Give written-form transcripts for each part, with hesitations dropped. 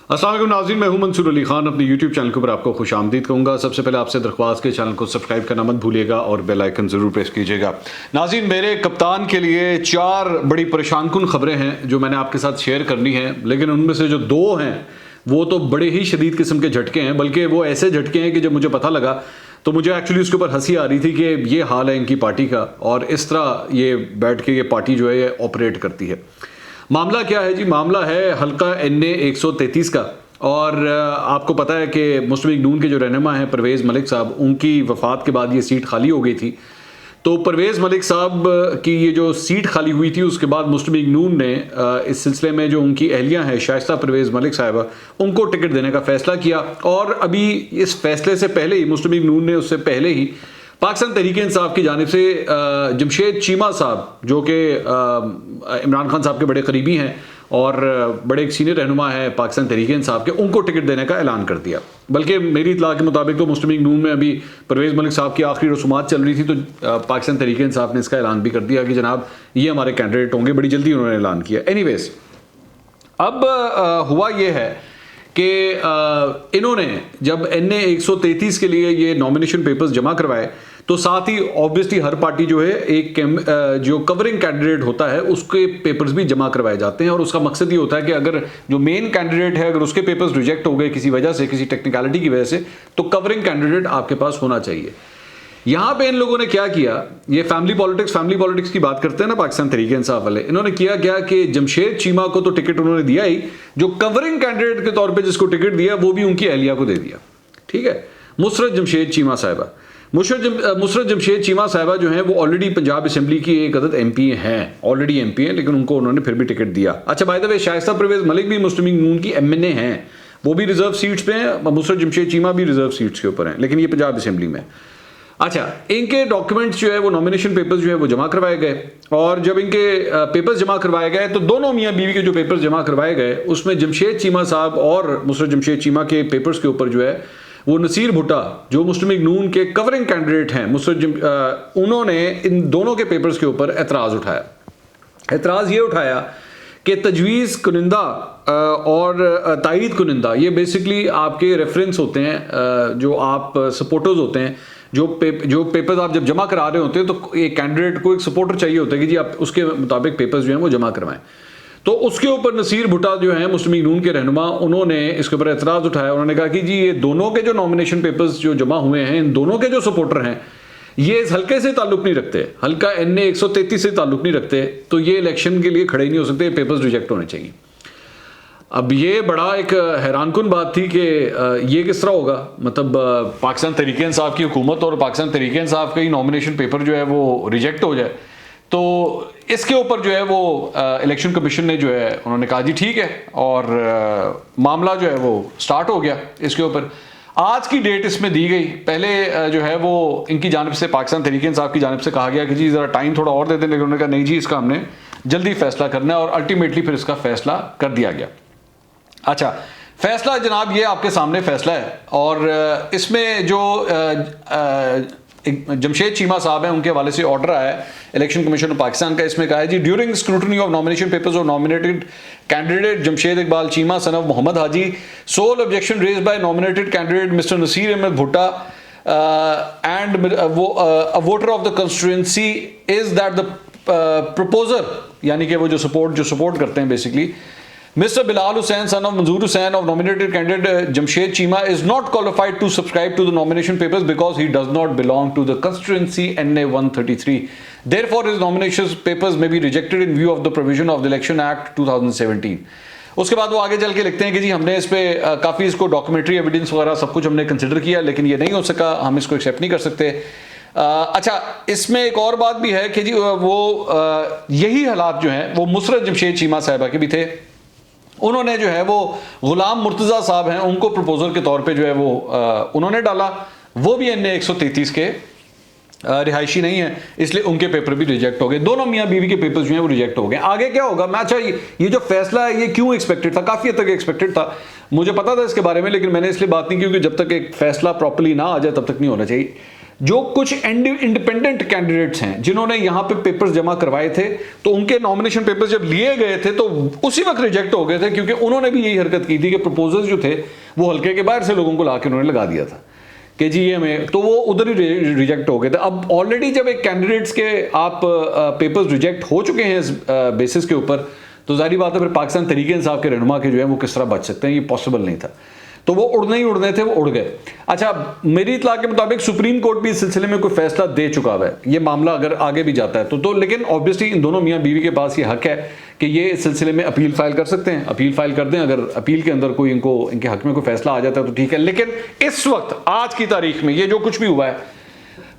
अस्सलाम वालेकुम नाज़रीन, मैं हूं मंसूर अली खान। अपने YouTube चैनल के ऊपर आपको खुश आमदीद कहूँगा। सबसे पहले आपसे दरख्वास्त के चैनल को सब्सक्राइब करना मत भूलिएगा और बेल आइकन ज़रूर प्रेस कीजिएगा। नाज़रीन, मेरे कप्तान के लिए 4 बड़ी परेशानकुन खबरें हैं जो मैंने आपके साथ शेयर करनी है, लेकिन उनमें से जो 2 हैं वो तो बड़े ही शदीद किस्म के झटके हैं, बल्कि वो ऐसे झटके हैं कि जब मुझे पता लगा तो मुझे एक्चुअली उसके ऊपर हंसी आ रही थी कि ये हाल है इनकी पार्टी का और इस तरह ये बैठ के ये पार्टी जो है ये ऑपरेट करती है। मामला क्या है जी? मामला है हल्का NA 133 का। और आपको पता है कि मुस्लिम लीग नून के जो रहनुमा हैं परवेज़ मलिक साहब, उनकी वफ़ात के बाद ये सीट खाली हो गई थी। तो परवेज़ मलिक साहब की ये जो सीट खाली हुई थी उसके बाद मुस्लिम लीग नून ने इस सिलसिले में जो उनकी अहलिया हैं शाइस्ता परवेज़ मलिक साहिबा, उनको टिकट देने का फ़ैसला किया। और अभी इस फैसले से पहले ही मुस्लिम लीग नून ने उससे पहले ही पाकिस्तान तहरीक इंसाफ की जानिब से जमशेद चीमा साहब, जो कि इमरान खान साहब के बड़े करीबी हैं और बड़े एक सीनियर रहनुमा है पाकिस्तान तहरीक इंसाफ के, उनको टिकट देने का ऐलान कर दिया। बल्कि मेरी इत्तला के मुताबिक तो मुस्लिम लीग नून में अभी परवेज़ मलिक साहब की आखिरी रसूमात चल रही थी, तो पाकिस्तान तहरीक इंसाफ ने इसका ऐलान भी कर दिया कि जनाब ये हमारे कैंडिडेट होंगे। बड़ी जल्दी उन्होंने ऐलान किया। एनीवेज, अब हुआ ये है कि इन्होंने जब NA 133 के लिए ये नॉमिनेशन पेपर्स जमा करवाए तो साथ ही ऑब्वियसली हर पार्टी जो है एक जो कवरिंग कैंडिडेट होता है उसके पेपर्स भी जमा करवाए जाते हैं। और उसका मकसद ये होता है कि अगर जो मेन कैंडिडेट है अगर उसके पेपर्स रिजेक्ट हो गए किसी वजह से, किसी टेक्निकलिटी की वजह से, तो कवरिंग कैंडिडेट आपके पास होना चाहिए। यहां पे इन लोगों ने क्या किया, ये फैमिली पॉलिटिक्स की बात करते हैं ना पाकिस्तान तहरीक इंसाफ वाले, इन्होंने किया क्या कि जमशेद चीमा को तो टिकट उन्होंने दिया ही, जो कवरिंग कैंडिडेट के तौर पे जिसको टिकट दिया वो भी उनकी अहलिया को दे दिया। ठीक है, मुसरत जमशेद चीमा साहिबा। मुसरत जमशेद चीमा साहिबा जो हैं वो ऑलरेडी पंजाब असम्बली की एक अदद MP हैं, ऑलरेडी MP हैं, लेकिन उनको उन्होंने फिर भी टिकट दिया। अच्छा, by the way, Shaista Parvez Malik भी मुस्लिम लीग नून की MNA हैं, वो भी रिजर्व सीट्स पे हैं। मुसरत जमशेद चीमा भी रिजर्व सीट्स के ऊपर हैं, लेकिन ये पंजाब असम्बली में। अच्छा, इनके डॉक्यूमेंट्स जो है वो नॉमिनेशन पेपर्स जो है वो जमा करवाए गए। और जब इनके पेपर्स जमा करवाए गए तो दोनों मियाँ बीवी के जो पेपर्स जमा करवाए गए उसमें जमशेद चीमा साहब और मुसरत जमशेद चीमा के पेपर्स के ऊपर जो है वो नसीर भुट्टा, जो मुस्लिम लीग नून के कवरिंग कैंडिडेट हैं, उन्होंने इन दोनों के पेपर्स के ऊपर एतराज़ उठाया। एतराज़ ये उठाया कि तजवीज़ कुनिंदा और तायीद कुनिंदा ये बेसिकली आपके रेफरेंस होते हैं, जो आप सपोर्टर्स होते हैं, जो पेपर्स आप जब जमा करा रहे होते हैं तो एक कैंडिडेट को एक सपोर्टर चाहिए होता है कि जी आप उसके मुताबिक पेपर्स जो हैं वो जमा करवाएं। तो उसके ऊपर नसीर भुट्टा जो हैं मुस्लिम लीग नून के रहनुमा, उन्होंने इसके ऊपर एतराज़ उठाया। उन्होंने कहा कि जी ये दोनों के जो नॉमिनेशन पेपर्स जो जमा हुए हैं, इन दोनों के जो सपोर्टर हैं ये इस हल्के से ताल्लुक नहीं रखते, हल्का NA 133 से ताल्लुक नहीं रखते, तो ये इलेक्शन के लिए खड़े ही नहीं हो सकते, पेपर्स रिजेक्ट होने चाहिए। अब ये बड़ा एक हैरानकुन बात थी कि ये किस तरह होगा, मतलब पाकिस्तान तहरीक इंसाफ की हुकूमत और पाकिस्तान तहरीक इंसाफ का ही नॉमिनेशन पेपर जो है वो रिजेक्ट हो जाए। तो इसके ऊपर जो है वो इलेक्शन कमीशन ने जो है उन्होंने कहा जी ठीक है, और मामला जो है वो स्टार्ट हो गया इसके ऊपर। आज की डेट इसमें दी गई। पहले जो है वो इनकी जानिब से, पाकिस्तान तहरीक इंसाफ की जानिब से कहा गया कि जी ज़रा टाइम थोड़ा और दे दें, लेकिन उन्होंने कहा नहीं जी इसका हमने जल्दी फैसला करना है, और अल्टीमेटली फिर इसका फैसला कर दिया गया। अच्छा, फैसला जनाब ये आपके सामने फैसला है, और इसमें जो जमशेद चीमा साहब हैं उनके हवाले से ऑर्डर आया है इलेक्शन कमीशन ऑफ पाकिस्तान का। इसमें कहा है जी, during scrutiny of nomination papers of nominated candidate Jamshed Iqbal Cheema son of Mohammad Haji, sole objection raised by nominated candidate mister Naseer Ahmad Bhutta and a voter of the constituency is that the proposer, यानी कि वो जो सपोर्ट करते हैं basically, Mr. Bilal Hussain, son of Manzoor Hussain of nominated candidate Jamshed Chima, is not qualified to subscribe to the nomination papers because he does not belong to the constituency NA 133. Therefore, his nomination papers may be rejected in view of the provision of the Election Act 2017. उसके बाद वो आगे चल के लिखते हैं कि जी हमने इस पे काफ़ी इसको डॉक्यूमेंट्री एविडेंस वगैरह सब कुछ हमने कंसिडर किया, लेकिन ये नहीं हो सका, हम इसको एक्सेप्ट नहीं कर सकते। अच्छा, इसमें एक और बात भी है कि जी वो यही हालात जो हैं वो मुसरत जमशेद चीमा साहिबा के भी थे। उन्होंने जो है वो गुलाम मुर्तज़ा साहब हैं उनको प्रपोजल के तौर पे जो है वो उन्होंने डाला, वो भी NA 133 के रिहायशी नहीं है, इसलिए उनके पेपर भी रिजेक्ट हो गए। दोनों मियाँ बीवी के पेपर्स जो हैं वो रिजेक्ट हो गए। आगे क्या होगा, मैं अच्छा ये जो फैसला है ये क्यों एक्सपेक्टेड था, काफ़ी हद तक एक्सपेक्टेड था, मुझे पता था इसके बारे में, लेकिन मैंने इसलिए बात नहीं की क्योंकि जब तक एक फैसला प्रॉपर्ली ना आ जाए तब तक नहीं होना चाहिए। जो कुछ इंडिपेंडेंट कैंडिडेट्स हैं जिन्होंने यहां पे पेपर्स जमा करवाए थे, तो उनके नॉमिनेशन पेपर्स जब लिए गए थे तो उसी वक्त रिजेक्ट हो गए थे, क्योंकि उन्होंने भी यही हरकत की थी कि प्रपोजल्स जो थे वो हल्के के बाहर से लोगों को लाके उन्होंने लगा दिया था कि जी ये में, तो वो उधर ही रिजेक्ट हो गए थे। अब ऑलरेडी जब एक कैंडिडेट्स के आप पेपर्स रिजेक्ट हो चुके हैं इस बेसिस के ऊपर, तो जाहिर बात है फिर पाकिस्तान तरीके इंसाफ के रहनुमा के जो है वो किस तरह बच सकते हैं, ये पॉसिबल नहीं था। तो वो उड़ने ही उड़ने थे, वो उड़ गए। अच्छा, मेरी इत्तला के मुताबिक सुप्रीम कोर्ट भी इस सिलसिले में कोई फैसला दे चुका है, ये मामला अगर आगे भी जाता है तो लेकिन ऑब्वियसली इन दोनों मियाँ बीवी के पास ये हक है कि ये इस सिलसिले में अपील फाइल कर सकते हैं, अपील फाइल कर दें। अगर अपील के अंदर कोई इनके हक में कोई फैसला आ जाता है तो ठीक है, लेकिन इस वक्त आज की तारीख में ये जो कुछ भी हुआ है,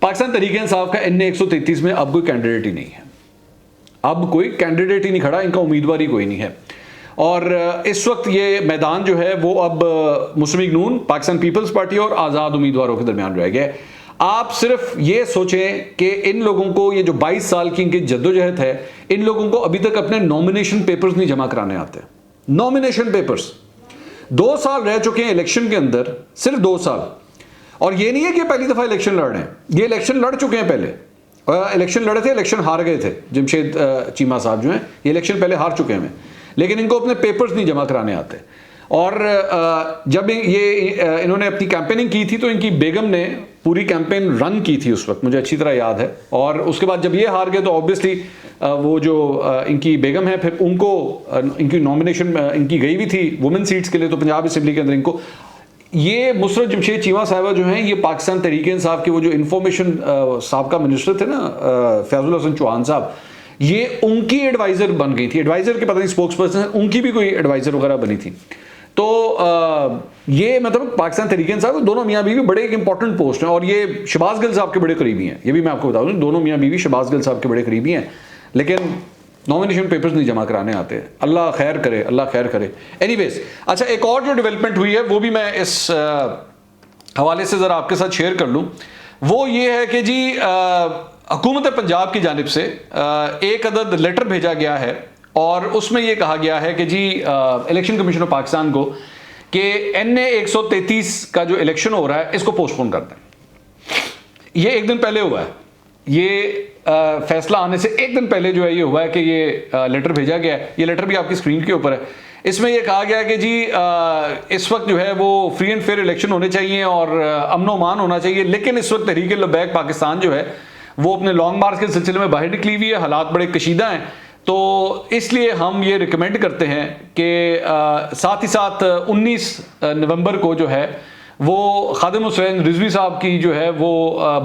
पाकिस्तान तरीके इंसाफ का NA 133 में अब कोई कैंडिडेट ही नहीं है, अब कोई कैंडिडेट ही नहीं खड़ा, इनका उम्मीदवार ही कोई नहीं है। और इस वक्त ये मैदान जो है वो अब मुस्लिम लीग नून, पाकिस्तान पीपल्स पार्टी और आज़ाद उम्मीदवारों के दरमियान रह गया है। आप सिर्फ ये सोचें कि इन लोगों को, ये जो 22 साल की इनकी जद्दोजहद है, इन लोगों को अभी तक अपने नॉमिनेशन पेपर्स नहीं जमा कराने आते। नॉमिनेशन पेपर्स 2 साल रह चुके हैं इलेक्शन के अंदर, सिर्फ 2 साल। और ये नहीं है कि पहली दफ़ा इलेक्शन लड़ रहे हैं, ये इलेक्शन लड़ चुके हैं पहले, इलेक्शन लड़े थे, इलेक्शन हार गए थे। जमशेद चीमा साहब जो हैं, ये इलेक्शन पहले हार चुके हैं, लेकिन इनको अपने पेपर्स नहीं जमा कराने आते। और जब ये इन्होंने अपनी कैंपेनिंग की थी तो इनकी बेगम ने पूरी कैंपेन रन की थी उस वक्त, मुझे अच्छी तरह याद है। और उसके बाद जब ये हार गए तो ऑब्वियसली वो जो इनकी बेगम है, फिर उनको इनकी नॉमिनेशन इनकी गई भी थी वुमेन सीट्स के लिए, तो पंजाब असेंबली के अंदर इनको, ये मुसरत जमशेद चीमा साहबा जो हैं, ये पाकिस्तान तरीके इंसाफ के वो जो इंफॉर्मेशन साबका मिनिस्टर थे ना, फैजुल हसन चौहान साहब, ये उनकी एडवाइजर बन गई थी। एडवाइजर के पता नहीं स्पोक्स पर्सन, उनकी भी कोई एडवाइजर वगैरह बनी थी। तो ये मतलब पाकिस्तान तरीके इंसाफ दोनों मियाँ बीवी बड़े एक इंपॉर्टेंट पोस्ट हैं, और ये शहबाज गिल साहब के बड़े करीबी हैं, ये भी मैं आपको बता दूं, दोनों मियाँ बीवी शहबाज गिल साहब के बड़े करीबी हैं, लेकिन नॉमिनेशन पेपर्स नहीं जमा कराने आते। अल्लाह खैर करे, अल्लाह खैर करे। एनीवेज, अच्छा, एक और जो डेवलपमेंट हुई है वो भी मैं इस हवाले से ज़रा आपके साथ शेयर कर लूँ। वो ये है कि जी हुकूमत पंजाब की जानिब से एक अदद लेटर भेजा गया है, और उसमें यह कहा गया है कि जी इलेक्शन कमीशन ऑफ पाकिस्तान को कि NA 133 का जो इलेक्शन हो रहा है इसको पोस्टपोन कर दें। ये एक दिन पहले हुआ है, ये फैसला आने से एक दिन पहले जो है ये हुआ है कि ये लेटर भेजा गया है। ये लेटर भी आपकी स्क्रीन के ऊपर है। इसमें यह कहा गया है कि जी इस वक्त जो है वो फ्री एंड फेयर इलेक्शन होने चाहिए और अमन अमान होना चाहिए, लेकिन इस वक्त तहरीक लबैक पाकिस्तान जो है वो अपने लॉन्ग मार्च के सिलसिले में बाहर निकली हुई है, हालात बड़े कशीदा हैं। तो इसलिए हम ये रिकमेंड करते हैं कि साथ ही साथ 19 नवंबर को जो है वो खादिम हुसैन रिजवी साहब की जो है वो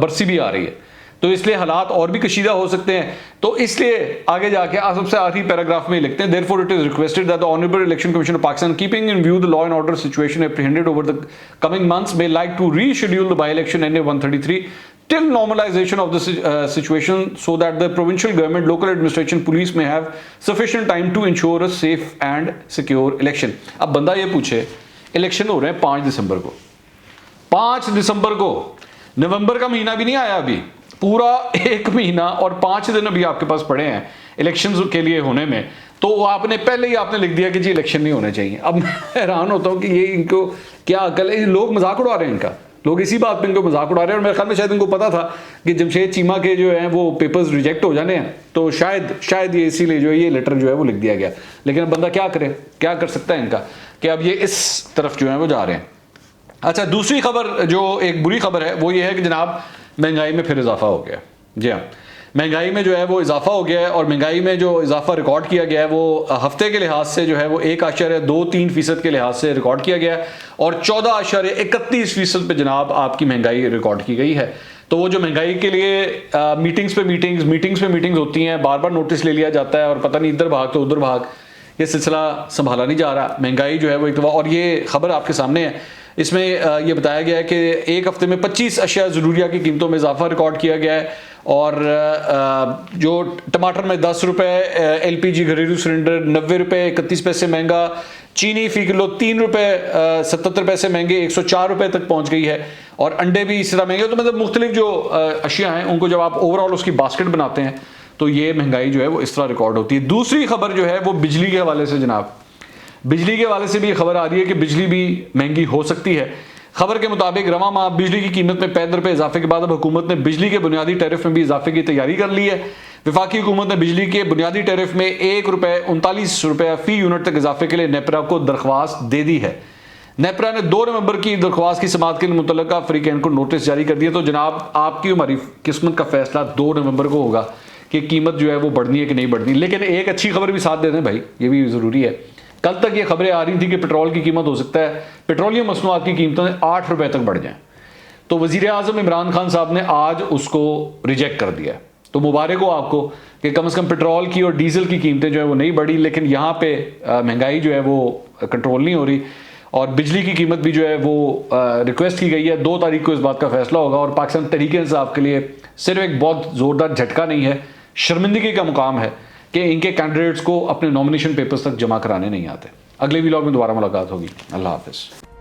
बरसी भी आ रही है, तो इसलिए हालात और भी कशीदा हो सकते हैं। तो इसलिए आगे जाके सबसे आखिरी पैराग्राफ में लिखते हैं, therefore it is requested that the honourable election commission of Pakistan keeping in view the law and order situation apprehended over the coming months may like to reschedule the by election NA 133 till normalization of the situation, so that the provincial government, local administration, police may have sufficient time to ensure a safe and secure election। अब बंदा ये पूछे, election हो रहे हैं 5 दिसंबर को, 5 दिसंबर को, नवंबर का महीना भी नहीं आया अभी, पूरा 1 महीना और 5 दिन अभी आपके पास पड़े हैं इलेक्शन के लिए होने में, तो आपने पहले ही आपने लिख दिया कि जी इलेक्शन नहीं होने चाहिए। अब मैं हैरान होता हूँ कि ये इनको क्या अकल है, लोग मजाक उड़ा रहे हैं इनका, लोग इसी बात पे इनको मजाक उड़ा रहे हैं। और मेरे ख्याल में शायद इनको पता था कि जमशेद चीमा के जो हैं वो पेपर्स रिजेक्ट हो जाने हैं, तो शायद ये इसीलिए जो है ये लेटर जो है वो लिख दिया गया। लेकिन अब बंदा क्या करे, क्या कर सकता है इनका, कि अब ये इस तरफ जो है वो जा रहे हैं। अच्छा, दूसरी खबर जो एक बुरी खबर है वो ये है कि जनाब महंगाई में फिर इजाफा हो गया। जी हाँ, महंगाई में जो है वो इजाफा हो गया है, और महंगाई में जो इजाफा रिकॉर्ड किया गया है वो हफ्ते के लिहाज से जो है वो 1.23% के लिहाज से रिकॉर्ड किया गया है, और 14.31% पे जनाब आपकी महंगाई रिकॉर्ड की गई है। तो वो जो महंगाई के लिए मीटिंग्स पे मीटिंग्स होती हैं, बार बार नोटिस ले लिया जाता है और पता नहीं इधर भाग तो उधर भाग, ये सिलसिला संभाला नहीं जा रहा। महंगाई जो है वो एक दफ़ा, और ये खबर आपके सामने है, इसमें ये बताया गया है कि एक हफ्ते में 25 अशिया ज़रूरिया की कीमतों में इजाफा रिकॉर्ड किया गया है, और जो टमाटर में 10 रुपये, LPG घरेलू सिलेंडर 90 रुपये 31 पैसे महंगा, चीनी फ़ी किलो 3 रुपये 77 पैसे महंगे 104 रुपये तक पहुंच गई है, और अंडे भी इस तरह महंगे। तो मतलब मुख्तलिफ जो अशिया हैं उनको जब आप ओवरऑल उसकी बास्केट बनाते हैं तो ये महंगाई जो है वो इस तरह रिकॉर्ड होती है। दूसरी खबर जो है वो बिजली के हवाले से, जनाब बिजली के हवाले से भी खबर आ रही है कि बिजली भी महंगी हो सकती है। खबर के मुताबिक रवा माह बिजली की कीमत में 65 रुपये इजाफे के बाद अब हुकूमत ने बिजली के बुनियादी टैरिफ में भी इजाफे की तैयारी कर ली है। वफाकी हुकूमत ने बिजली के बुनियादी टैरिफ में ₹1.39 फी यूनिट तक इजाफे के लिए नेपरा को दरख्वास्त दे दी है। नेपरा ने 2 नवंबर की दरख्वास्त की समाअत के लिए मुतल्लिका फरीकैन को नोटिस जारी कर दिया। तो जनाब, आपकी हमारी किस्मत का फैसला 2 नवंबर को होगा कि कीमत जो है वो बढ़नी है कि नहीं बढ़नी। लेकिन एक अच्छी खबर भी साथ दे दें भाई, ये भी ज़रूरी है। कल तक ये खबरें आ रही थी कि पेट्रोल की कीमत हो सकता है पेट्रोलियम मसनूआत की कीमतें 8 रुपए तक बढ़ जाएं। तो वज़ीर आज़म इमरान खान साहब ने आज उसको रिजेक्ट कर दिया। तो मुबारक हो आपको कि कम से कम पेट्रोल की और डीजल की कीमतें जो है वो नहीं बढ़ी, लेकिन यहाँ पे महंगाई जो है वो कंट्रोल नहीं हो रही। और बिजली की कीमत भी जो है वो रिक्वेस्ट की गई है 2 तारीख को इस बात का फैसला होगा। और पाकिस्तान तहरीक इंसाफ के लिए सिर्फ एक बहुत ज़ोरदार झटका नहीं है, शर्मिंदगी का मुकाम है कि इनके कैंडिडेट्स को अपने नॉमिनेशन पेपर्स तक जमा कराने नहीं आते। अगले व्लॉग में दोबारा मुलाकात होगी। अल्लाह हाफिज़।